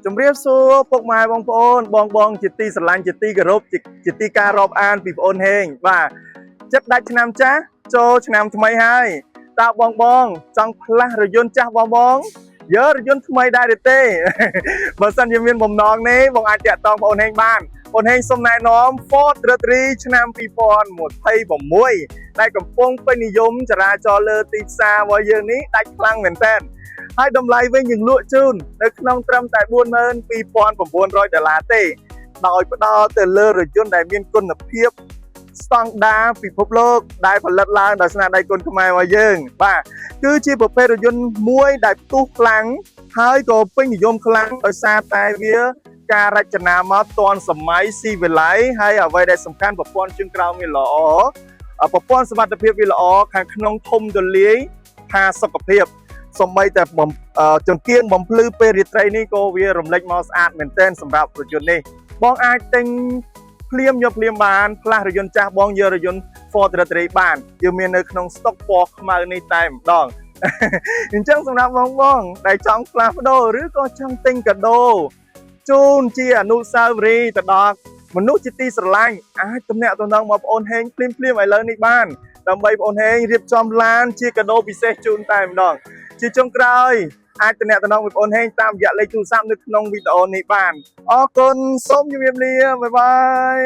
ជំរាបសួរពុកម៉ែបងប្អូនបងជាទីស្រឡាញ់ជាទីគោរពជាទីការរាប់អានពីប្អូនហេងបាទចិត្តដាច់ឆ្នាំចាស់ចូលឆ្នាំថ្មីហើយតើបងចង់ផ្លាស់រយន្តចាស់បងយើរយន្តថ្មីដែរទេបើសិនជាមានបំណងនេះបងអាចតាក់ទងប្អូនហេងបានបងហេងសូមណែនាំ Ford Rattray ឆ្នាំ2026ដែលកំពុងពេញនិយមចរាចរណ៍លើទីផ្សាររបស់យើងនេះដាច់ខ្លាំងមែនទែនហើយតម្លៃវិញយើងលក់ជូននៅក្នុងត្រឹមតែ$42,900ទេដោយផ្ដល់ទៅលើរយន្តដែលមានគុណភាពស្តង់ដារពិភពលោកដែលផលិតឡើងដោយស្នាដៃគុនខ្មែររបស់យើងបាទគឺជាប្រភេទរយន្តមួយដែលផ្ទុះខ្លាំងហើយក៏ពេញនិយមខ្លាំងដោយសារតែវាការរចនាមកទាន់សម័យស៊ីវិល័យហើយអ្វីដែលសំខាន់ប្រព័ន្ធជើងក្រោមវាល្អប្រព័ន្ធសុវត្ថិភាពវាល្អខាងក្នុងធំទូលាយផាសុខភាពសម្បីតែចង្គៀងបំភ្លឺពេលរាត្រីនេះក៏វារំលេចមកស្អាតមែនទែនសម្រាប់រយន្តនេះបងអាចទិញភ្លាមយកភ្លាមបានផ្លាស់រយន្តចាស់បងយករយន្ត Ford Rattray បានយើងមាននៅក្នុងស្តុកពណ៌ខ្មៅនេះតែម្ដងអញ្ចឹងសម្រាប់បងដែលចង់ផ្លាស់ប្ដូរឬក៏ចង់ទិញកាដូជូនជាអនុស្សាវរីយ៍ទៅដល់មនុស្សជាទីស្រឡាញ់អាចទំនាក់ទំនងមកបងប្អូនហេងភ្លាមឥឡូវនេះបានដើម្បីបងប្អូនហេងរៀបចំឡានជាកាដូពិសេសជូនតែម្ដងជាចុងក្រោយអាចទំនាក់ទំនងvớiបងប្អូនហេងតាមរយៈលេខទូរស័ព្ទនៅក្នុងវីដេអូនេះបានអរគុណសូមជម្រាបលាបាយបាយ